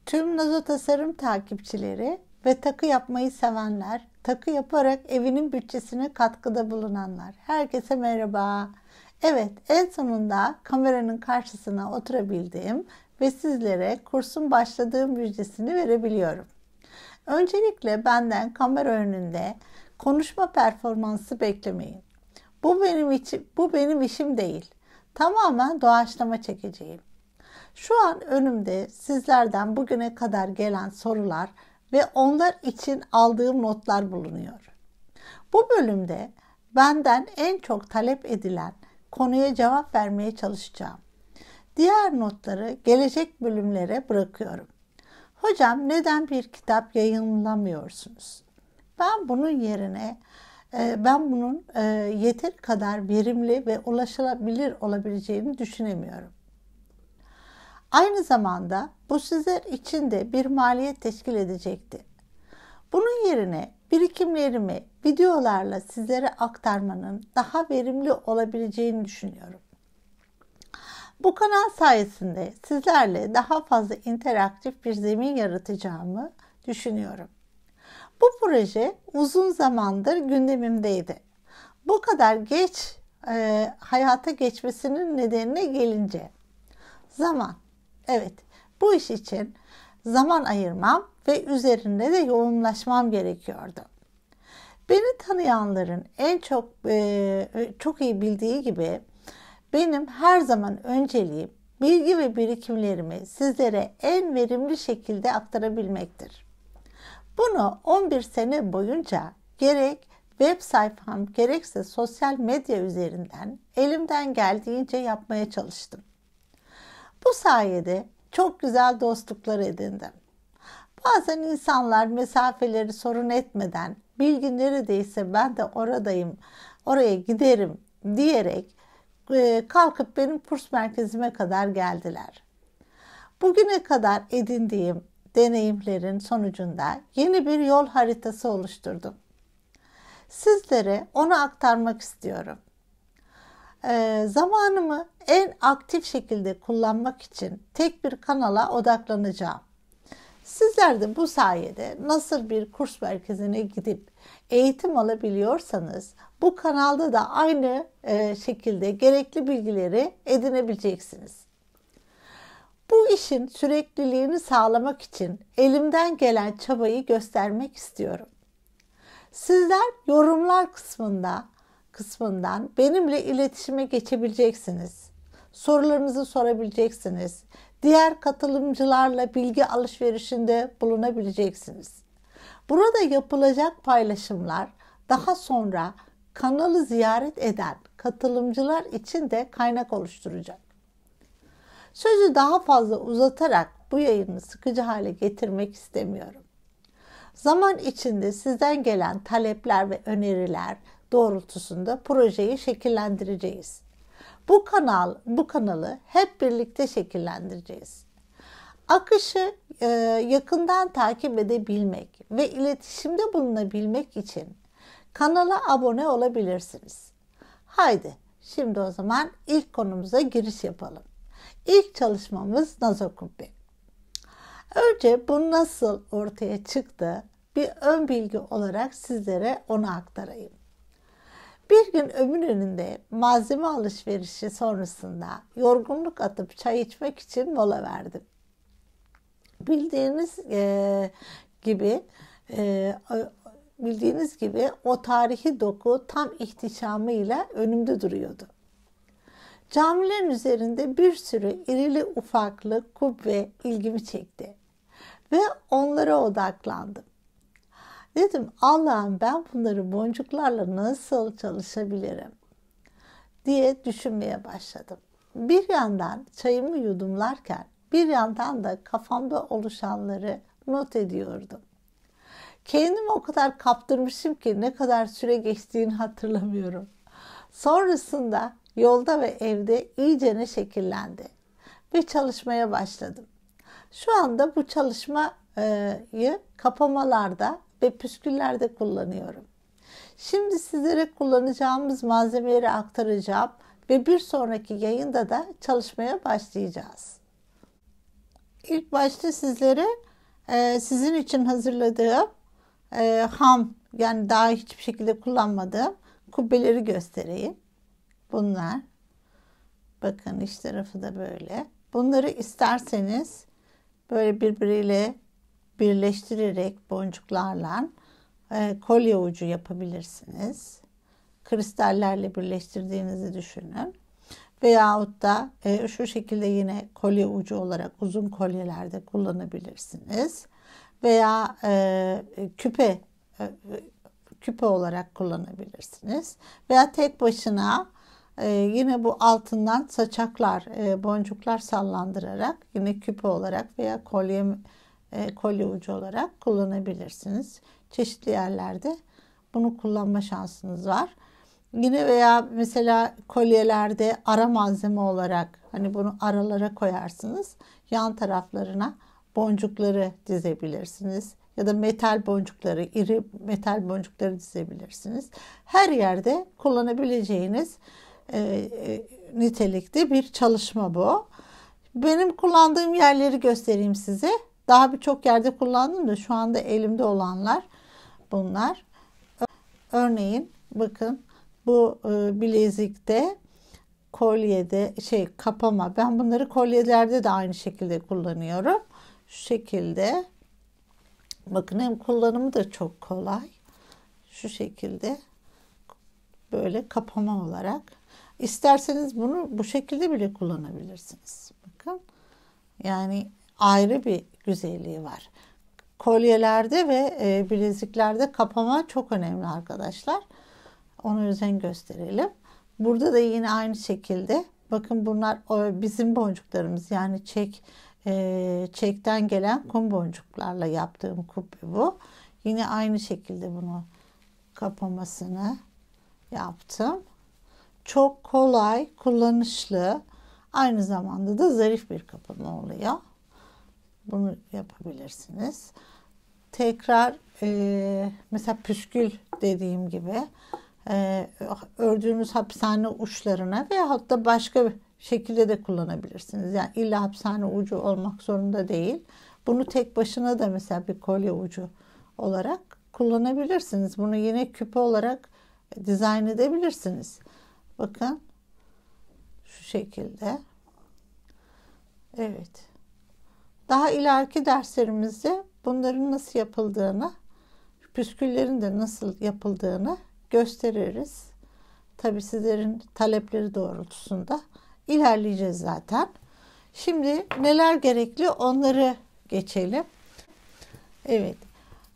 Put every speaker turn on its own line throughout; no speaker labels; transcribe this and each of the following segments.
Tüm Nazo Tasarım takipçileri ve takı yapmayı sevenler, takı yaparak evinin bütçesine katkıda bulunanlar. Herkese merhaba. Evet, en sonunda kameranın karşısına oturabildim ve sizlere kursun başladığı müjdesini verebiliyorum. Öncelikle benden kamera önünde konuşma performansı beklemeyin. Bu benim işim değil. Tamamen doğaçlama çekeceğim. Şu an önümde sizlerden bugüne kadar gelen sorular ve onlar için aldığım notlar bulunuyor. Bu bölümde benden en çok talep edilen konuya cevap vermeye çalışacağım. Diğer notları gelecek bölümlere bırakıyorum. Hocam neden bir kitap yayınlamıyorsunuz? Ben bunun yeteri kadar verimli ve ulaşılabilir olabileceğini düşünemiyorum. Aynı zamanda bu sizler için de bir maliyet teşkil edecekti. Bunun yerine birikimlerimi videolarla sizlere aktarmanın daha verimli olabileceğini düşünüyorum. Bu kanal sayesinde sizlerle daha fazla interaktif bir zemin yaratacağımı düşünüyorum. Bu proje uzun zamandır gündemimdeydi. Bu kadar geç hayata geçmesinin nedenine gelince zaman. Evet, bu iş için zaman ayırmam ve üzerinde de yoğunlaşmam gerekiyordu. Beni tanıyanların çok iyi bildiği gibi benim her zaman önceliğim bilgi ve birikimlerimi sizlere en verimli şekilde aktarabilmektir. Bunu 11 sene boyunca gerek web sayfam gerekse sosyal medya üzerinden elimden geldiğince yapmaya çalıştım. Bu sayede çok güzel dostluklar edindim. Bazen insanlar mesafeleri sorun etmeden bilgi neredeyse ben de oradayım, oraya giderim diyerek kalkıp benim kurs merkezime kadar geldiler. Bugüne kadar edindiğim deneyimlerin sonucunda yeni bir yol haritası oluşturdum. Sizlere onu aktarmak istiyorum. Zamanımı en aktif şekilde kullanmak için tek bir kanala odaklanacağım. Sizler de bu sayede nasıl bir kurs merkezine gidip eğitim alabiliyorsanız bu kanalda da aynı şekilde gerekli bilgileri edinebileceksiniz. Bu işin sürekliliğini sağlamak için elimden gelen çabayı göstermek istiyorum. Sizler yorumlar kısmından benimle iletişime geçebileceksiniz. Sorularınızı sorabileceksiniz. Diğer katılımcılarla bilgi alışverişinde bulunabileceksiniz. Burada yapılacak paylaşımlar daha sonra kanalı ziyaret eden katılımcılar için de kaynak oluşturacak. Sözü daha fazla uzatarak bu yayını sıkıcı hale getirmek istemiyorum. Zaman içinde sizden gelen talepler ve öneriler doğrultusunda projeyi şekillendireceğiz. Bu kanalı hep birlikte şekillendireceğiz. Akışı yakından takip edebilmek ve iletişimde bulunabilmek için kanala abone olabilirsiniz. Haydi şimdi o zaman ilk konumuza giriş yapalım. İlk çalışmamız Nazo Kubbe. Önce bu nasıl ortaya çıktı bir ön bilgi olarak sizlere onu aktarayım. Bir gün Eminönü'nde malzeme alışverişi sonrasında yorgunluk atıp çay içmek için mola verdim. Bildiğiniz gibi o tarihi doku tam ihtişamıyla önümde duruyordu. Camilerin üzerinde bir sürü irili ufaklı kubbe ilgimi çekti ve onlara odaklandım. Dedim Allah'ım ben bunları boncuklarla nasıl çalışabilirim diye düşünmeye başladım. Bir yandan çayımı yudumlarken bir yandan da kafamda oluşanları not ediyordum. Kendimi o kadar kaptırmışım ki ne kadar süre geçtiğini hatırlamıyorum. Sonrasında yolda ve evde iyicene şekillendi ve çalışmaya başladım. Şu anda bu çalışmayı kapamalarda ve püsküllerde kullanıyorum. Şimdi sizlere kullanacağımız malzemeleri aktaracağım ve bir sonraki yayında da çalışmaya başlayacağız. İlk başta sizlere sizin için hazırladığım ham, yani daha hiçbir şekilde kullanmadığım kubbeleri göstereyim. Bunlar. Bakın iç tarafı da böyle. Bunları isterseniz böyle birbiriyle birleştirerek boncuklarla kolye ucu yapabilirsiniz. Kristallerle birleştirdiğinizi düşünün. Veyahut da şu şekilde yine kolye ucu olarak uzun kolyelerde kullanabilirsiniz. Veya küpe olarak kullanabilirsiniz. Veya tek başına yine bu altından saçaklar, boncuklar sallandırarak yine küpe olarak veya kolye ucu olarak kullanabilirsiniz. Çeşitli yerlerde bunu kullanma şansınız var. Yine veya mesela kolyelerde ara malzeme olarak hani bunu aralara koyarsınız. Yan taraflarına boncukları dizebilirsiniz. Ya da metal boncukları, iri metal boncukları dizebilirsiniz. Her yerde kullanabileceğiniz nitelikte bir çalışma bu. Benim kullandığım yerleri göstereyim size. Daha birçok yerde kullandım da şu anda elimde olanlar bunlar. Örneğin bakın bu bilezikte, kolyede kapama. Ben bunları kolyelerde de aynı şekilde kullanıyorum. Şu şekilde. Bakın hem kullanımı da çok kolay. Şu şekilde böyle kapama olarak. İsterseniz bunu bu şekilde bile kullanabilirsiniz. Bakın. Yani ayrı bir güzelliği var. Kolyelerde ve bileziklerde kapama çok önemli arkadaşlar. Ona özen gösterelim. Burada da yine aynı şekilde. Bakın bunlar bizim boncuklarımız. Yani çekten gelen kum boncuklarla yaptığım kubbe bu. Yine aynı şekilde bunu kapamasını yaptım. Çok kolay, kullanışlı. Aynı zamanda da zarif bir kapama oluyor. Bunu yapabilirsiniz. Tekrar mesela püskül dediğim gibi ördüğünüz hapishane uçlarına veya hatta başka bir şekilde de kullanabilirsiniz. Yani illa hapishane ucu olmak zorunda değil. Bunu tek başına da mesela bir kolye ucu olarak kullanabilirsiniz. Bunu yine küpe olarak dizayn edebilirsiniz. Bakın şu şekilde. Evet. Daha ileriki derslerimizde bunların nasıl yapıldığını, püsküllerin de nasıl yapıldığını gösteririz. Tabii sizlerin talepleri doğrultusunda ilerleyeceğiz zaten. Şimdi neler gerekli onları geçelim. Evet.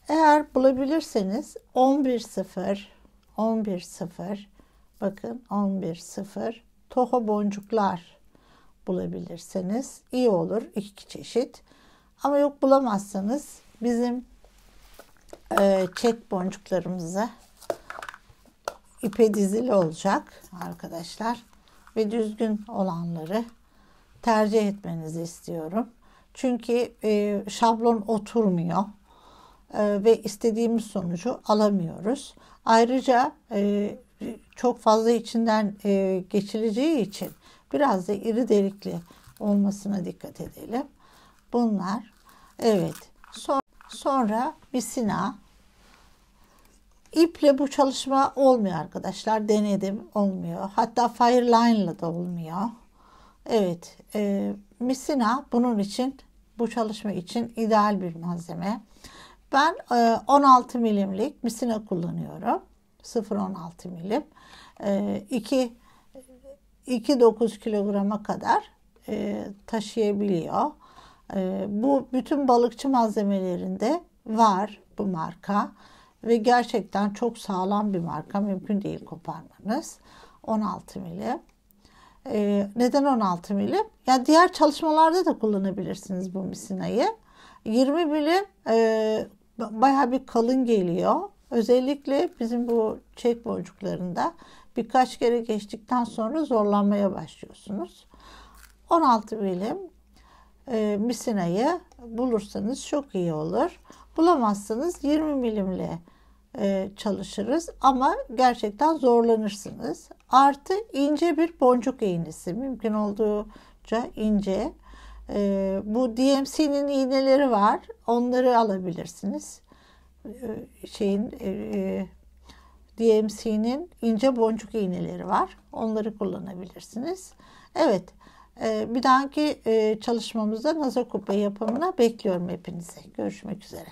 Eğer bulabilirseniz 11.0 bakın 11.0 toho boncuklar bulabilirseniz iyi olur. 2 çeşit. Ama yok bulamazsanız bizim çek boncuklarımızı ipe dizili olacak arkadaşlar. Ve düzgün olanları tercih etmenizi istiyorum. Çünkü şablon oturmuyor. Ve istediğimiz sonucu alamıyoruz. Ayrıca çok fazla içinden geçireceği için biraz da iri delikli olmasına dikkat edelim. Bunlar evet. Sonra misina. İple bu çalışma olmuyor arkadaşlar. Denedim, olmuyor. Hatta Fireline'la da olmuyor. Evet. Misina bunun için, bu çalışma için ideal bir malzeme. Ben 16 milimlik misina kullanıyorum. 0,16 milim. 2,9 kilograma kadar taşıyabiliyor. Bu bütün balıkçı malzemelerinde var bu marka. Ve gerçekten çok sağlam bir marka. Mümkün değil koparmanız. 16 milim. Neden 16 milim? Yani diğer çalışmalarda da kullanabilirsiniz bu misinayı. 20 milim bayağı bir kalın geliyor. Özellikle bizim bu çek boncuklarında birkaç kere geçtikten sonra zorlanmaya başlıyorsunuz. 16 milim misinayı bulursanız çok iyi olur. Bulamazsanız 20 milimle çalışırız ama gerçekten zorlanırsınız. Artı ince bir boncuk iğnesi, mümkün olduğunca ince Bu DMC'nin iğneleri var. Onları alabilirsiniz. DMC'nin ince boncuk iğneleri var. Onları kullanabilirsiniz. Evet. Bir dahaki çalışmamızda nazar kubbe yapımına bekliyorum hepinizi. Görüşmek üzere.